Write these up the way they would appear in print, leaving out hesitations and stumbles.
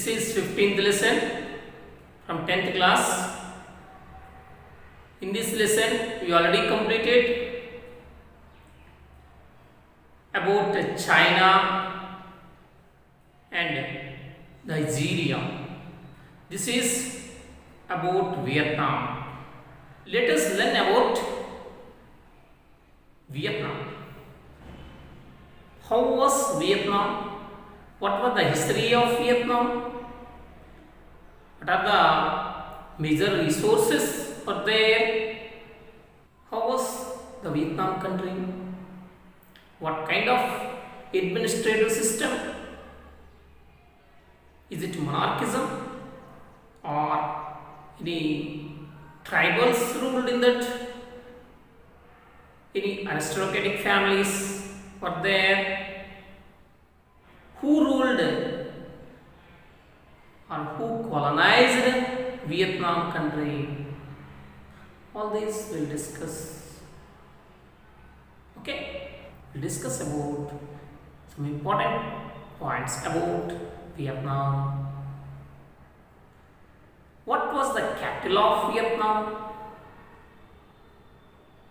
This is 15th lesson from 10th class. In this lesson, we already completed about China and Nigeria. This is about Vietnam. Let us learn about Vietnam. How was Vietnam? What was the history of Vietnam? What are the major resources are there? How was the Vietnam country? What kind of administrative system? Is it monarchism or any tribals ruled in that? Any aristocratic families were there? Who ruled or who colonized Vietnam country? All these we'll discuss. Okay, we'll discuss about some important points about Vietnam. What was the capital of Vietnam?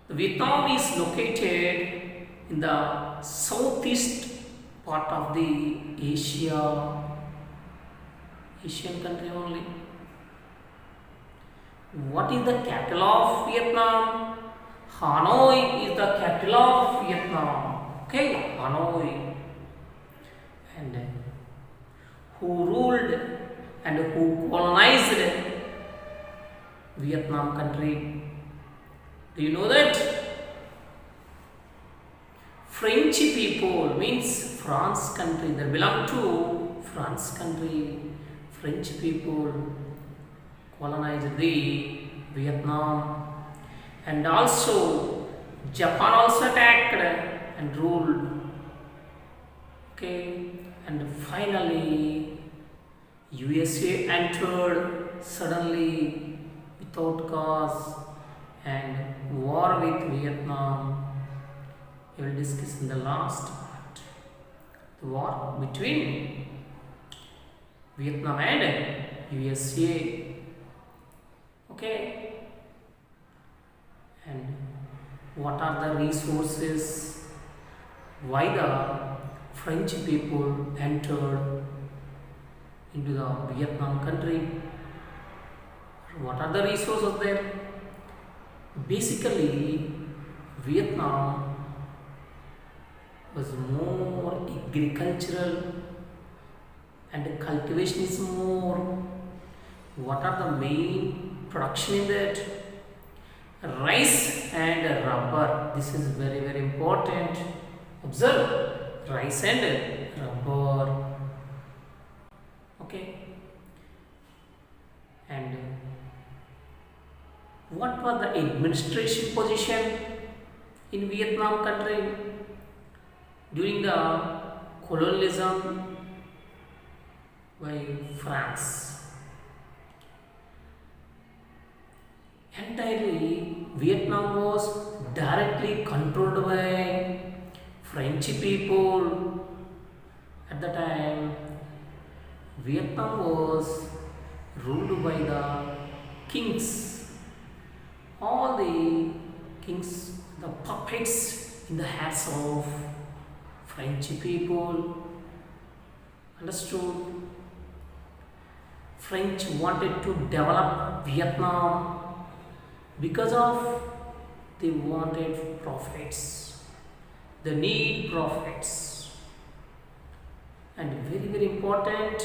Vietnam is located in the southeast part of the Asian country only. What is the capital of Vietnam? Hanoi is the capital of Vietnam. Okay, Hanoi. And who ruled and who colonized Vietnam country? Do you know that? French people means France country. They belong to France country. French people colonized the Vietnam, and also Japan also attacked and ruled. Okay, and finally USA entered suddenly without cause and war with Vietnam. We will discuss in the last part. The war between Vietnam and USA. Okay. And what are the resources? Why the French people entered into the Vietnam country? What are the resources there? Basically, Vietnam was more agricultural and cultivation is more. What are the main production in that? Rice and rubber. This is very, very important. Observe, rice and rubber. Okay. And what was the administration position in Vietnam country during the colonialism by France? Entirely, Vietnam was directly controlled by French people. At the time, Vietnam was ruled by the kings. All the kings, the puppets in the hands of French people. Understood? French wanted to develop Vietnam because of they wanted profits. They need profits. And very, very important,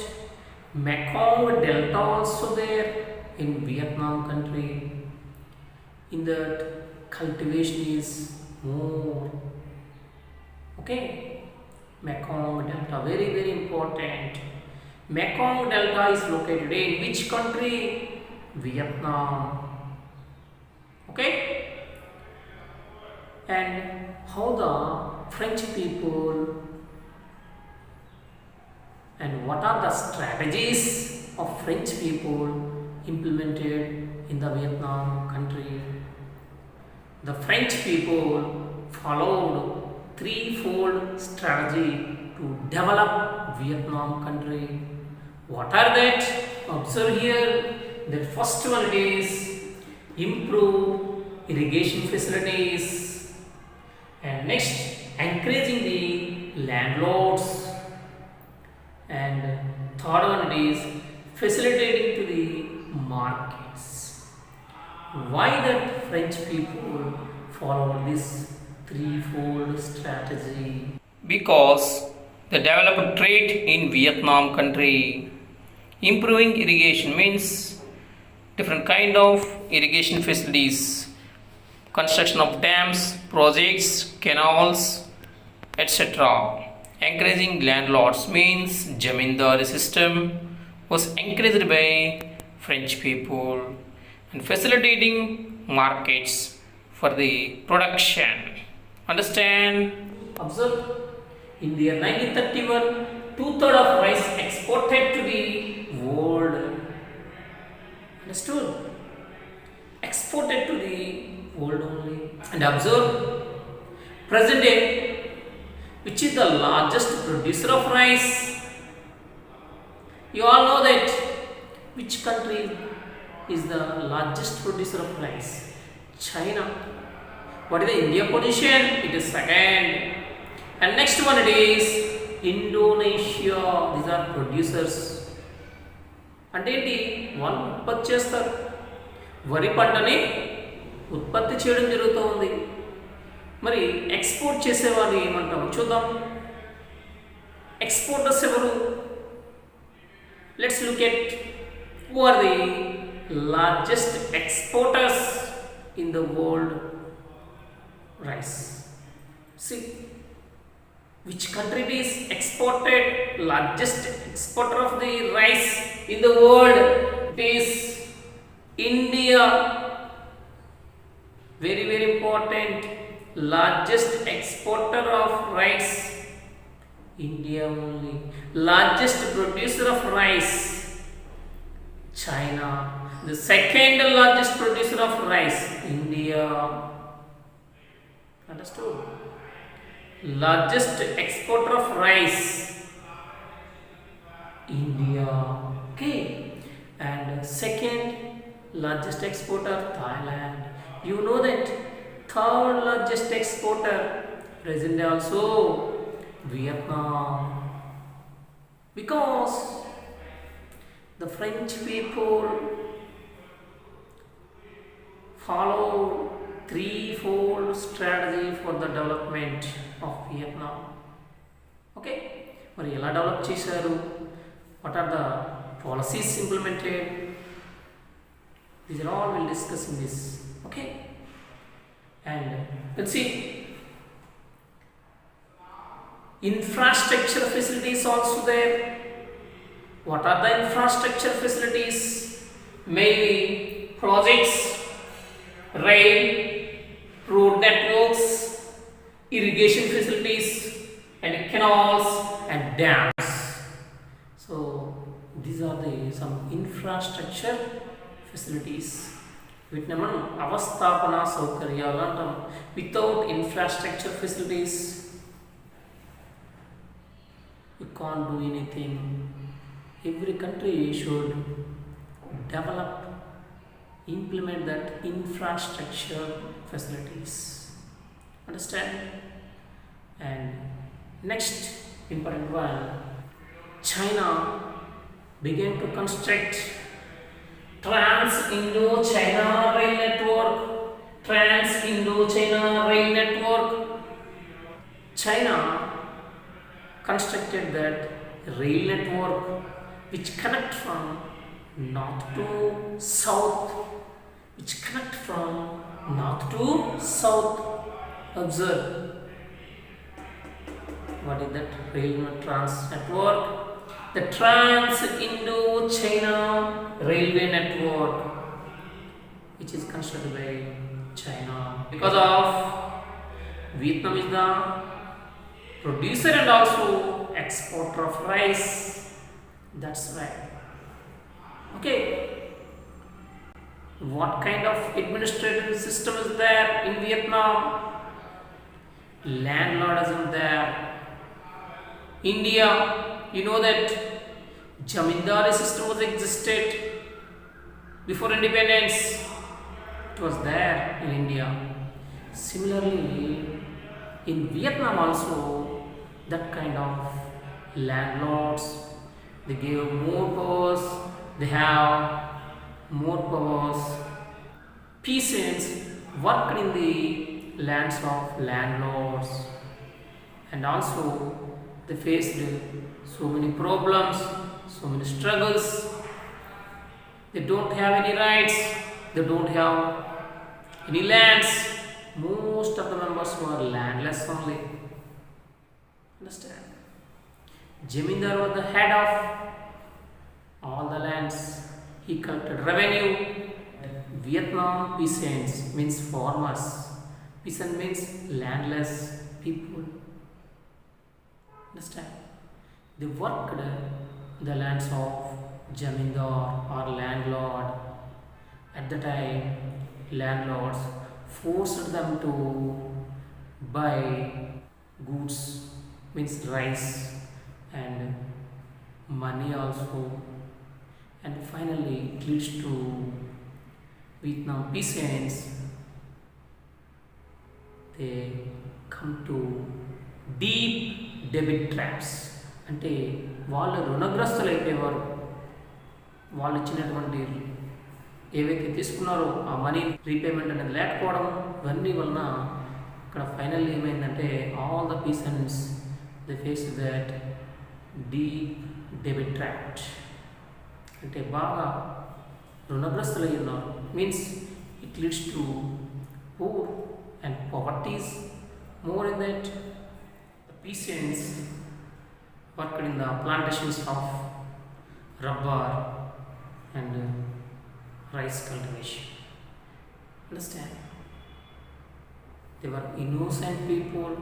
Mekong Delta also there in Vietnam country. In that cultivation is more. Okay, Mekong Delta, very, very important. Mekong Delta is located in which country? Vietnam. Okay, and how the French people and what are the strategies of French people implemented in the Vietnam country? The French people followed threefold strategy to develop Vietnam country. What are that? Observe here. The first one is improve irrigation facilities, and next encouraging the landlords, and third one is facilitating to the markets. Why that French people follow this threefold strategy? Because the developed trade in Vietnam country. Improving irrigation means different kind of irrigation facilities, construction of dams, projects, canals, etc. Encouraging landlords means zamindari system was encouraged by French people, and facilitating markets for the production. Understand? Observe. In the year 1931, two-thirds of rice exported to the world. Understood? Exported to the world only. And observe, present day, which is the largest producer of rice? You all know that. Which country is the largest producer of rice? China. What is the India position? It is second. And next one it is Indonesia. These are producers. అంటే ఏంటి? వాళ్ళు ఉత్పత్తి చేస్తారు. వరి పంటని ఉత్పత్తి చేయడం జరుగుతూ ఉంది. మరి ఎక్స్పోర్ట్ చేసేవాళ్ళు ఏమంటాము చూద్దాం. ఎక్స్పోర్టర్స్ ఎవరు? Let's look at who are the largest exporters in the world rice. See, which country is exported largest exporter of the rice in the world? It is India. Very very important. Largest exporter of rice, India only. Largest producer of rice, China. The second largest producer of rice, India. Understood? Largest exporter of rice, India. Okay. And second largest exporter, Thailand. You know that. Third largest exporter, present also, Vietnam. Because the French people follow threefold strategy for the development of Vietnam. Okay, మరి ఎలా develop చేశారు? What are the policies implemented? These are all we'll discuss in this. Okay, and let's see. Infrastructure facilities also there. What are the infrastructure facilities? Mainly projects, rail, road networks, irrigation facilities, and canals and dams. So these are the some infrastructure facilities. వీటిని మనం అవస్థాపన సౌకర్యాలు అంటాం. Without infrastructure facilities you can't do anything. Every country should develop, implement that infrastructure facilities. Understand? And next important one, China began to construct Trans-Indo-China Rail Network. Trans-Indo-China Rail Network. China constructed that rail network which connect from north to south. Observe. What is that rail trans network? The Trans-Indo-China Railway Network, which is constructed by China. Because of Vietnam is the producer and also exporter of rice. That's right. Okay. What kind of administrative system is there in Vietnam? Landlordism there. India, you know that Jamindari system was existed before independence. It was there in India. Similarly, in Vietnam also, that kind of landlords, they gave more powers, they have more powers. Peasants worked in the lands of landlords, and also they faced so many problems, so many struggles. They don't have any rights, they don't have any lands. Most of the members were landless only. Understand? Jamindar was the head of all the lands. He collected revenue. Vietnam peasants means farmers. Peasant means landless people. Understand? They worked the lands of Jamindar or landlord. At the time, landlords forced them to buy goods, means rice and money also, and finally it leads to Vietnam peasants, they come to deep debit traps. అంటే వాళ్ళు రుణగ్రస్తులు అయిపోయేవారు. వాళ్ళు ఇచ్చినటువంటి ఏవైతే తీసుకున్నారో ఆ money repayment అనేది లేకపోవడం, ఇవన్నీ వలన ఇక్కడ ఫైనల్ ఏమైందంటే all the peasants they face that deep డెబిట్ ట్రాప్. అంటే బాగా రుణగ్రస్తులు అయి ఉన్నారు. Means it leads to poor and poverties. More in that the peasants worked in the plantations of rubber and rice cultivation. Understand? They were innocent people.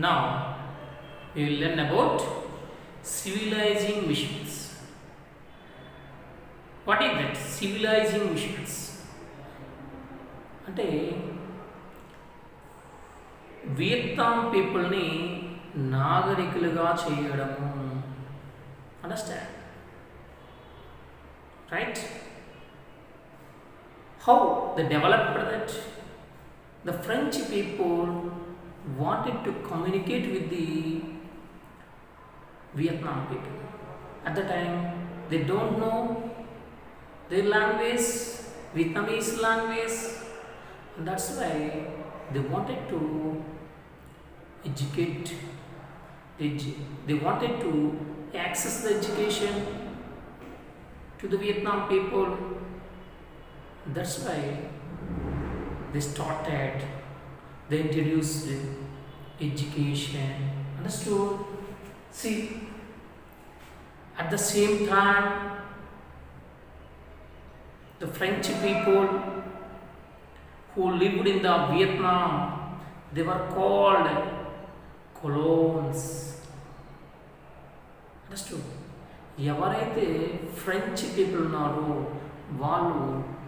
Now we will learn about civilizing missions. What is that? Civilizing missions. అంటే Vietnam పీపుల్ని నాగరికులుగా చేయడము. Understand? Right? How they developed that? The French people wanted to communicate with the Vietnam people. At the time, they don't know their language, Vietnamese language, and that's why they wanted to educate. They wanted to access the education to the Vietnam people. That's why they started. They introduced education. Understood? See, at the same time, the French people who lived in the Vietnam, they were called colons. Understood? ఎవరైతే French people ఉన్నారో వాళ్ళు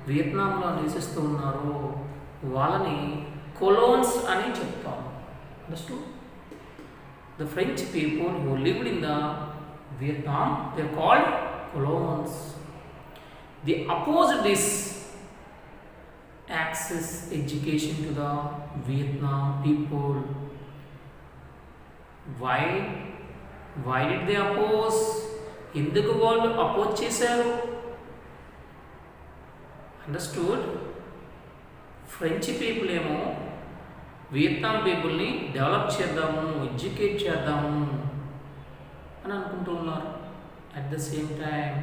వియత్నాంలో నివసిస్తూ ఉన్నారో వాళ్ళని కొలోన్స్ అని చెప్తాం. Understood? The French people who lived in the Vietnam, they are called colons. They opposed this access education to the Vietnam people. Why did they oppose? ఎందుకు వాళ్ళు అపోజ్ చేశారు? అండర్స్టూడ్? ఫ్రెంచ్ పీపుల్ ఏమో వియత్నాం పీపుల్ని develop చేద్దాము, educate చేద్దాము అని అనుకుంటూ ఉన్నారు. At the same time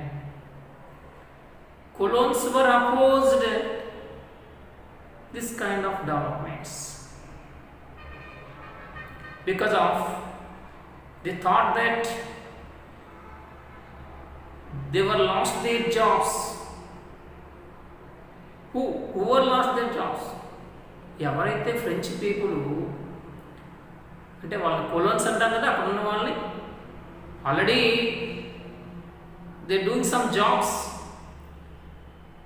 colons were opposed this kind of developments because of they thought that they were lost their jobs. Who were lost their jobs? ఎవరైతే French people అంటే వాళ్ళు కొలోన్స్ అంటారు కదా, అక్కడ ఉన్న వాళ్ళని already they doing some jobs.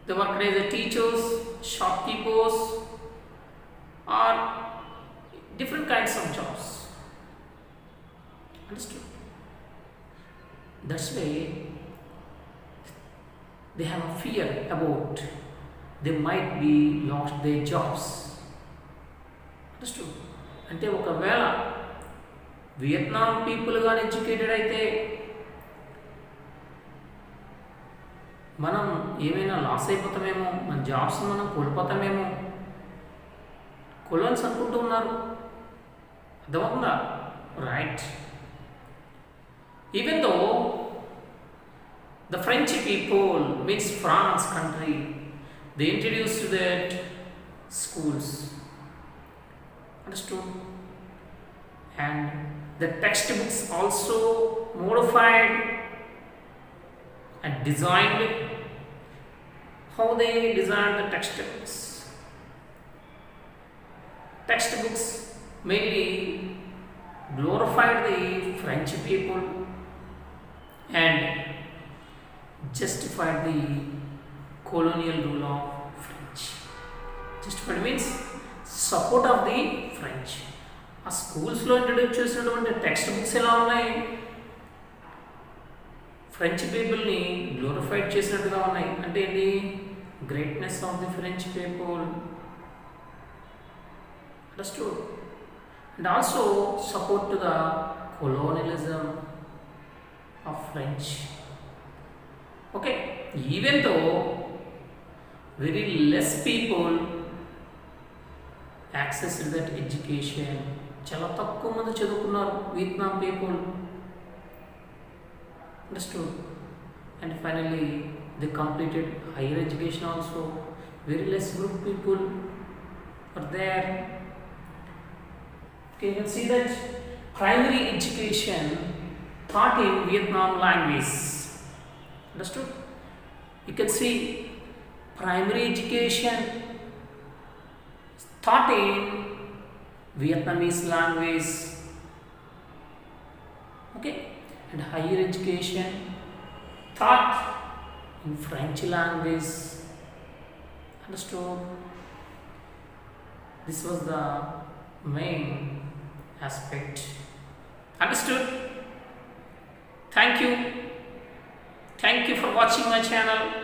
They worked as a teachers, shopkeepers, or different kinds of jobs. Understood? That's why they have a fear about they might be lost their jobs. Understood? అంటే ఒకవేళ Vietnam people కానీ educated అయితే మనం ఏమైనా loss అయిపోతామేమో, మన jobs మనం కోల్పోతామేమో కొలోన్స్ అనుకుంటూ ఉన్నారు. అర్థమవుతుందా? Right. Even though the French people means France country, they introduced that schools. Understood? And the textbooks also modified and designed. How they designed the textbooks? Textbooks mainly glorified the French people and justified the colonial rule of French. Justified means support of the French. ఆ స్కూల్స్లో introduce చేసినటువంటి text books ఎలా ఉన్నాయి? French పీపుల్ని glorified చేసినట్టుగా ఉన్నాయి. అంటే ఏంటి? Greatness of the French people. Understood? And also support to the colonialism of French. Okay, even though very less people accessed that education, చాలా తక్కువ మంది చదువుకున్నారు Vietnam people. Understood? And finally they completed higher education also. Very less group people are there. Okay, you can see that primary education taught in Vietnam language. Understood? You can see primary education taught in Vietnamese language. Okay? And higher education taught in French language. Understood? This was the main aspect. Understood? Thank you. Thank you for watching my channel.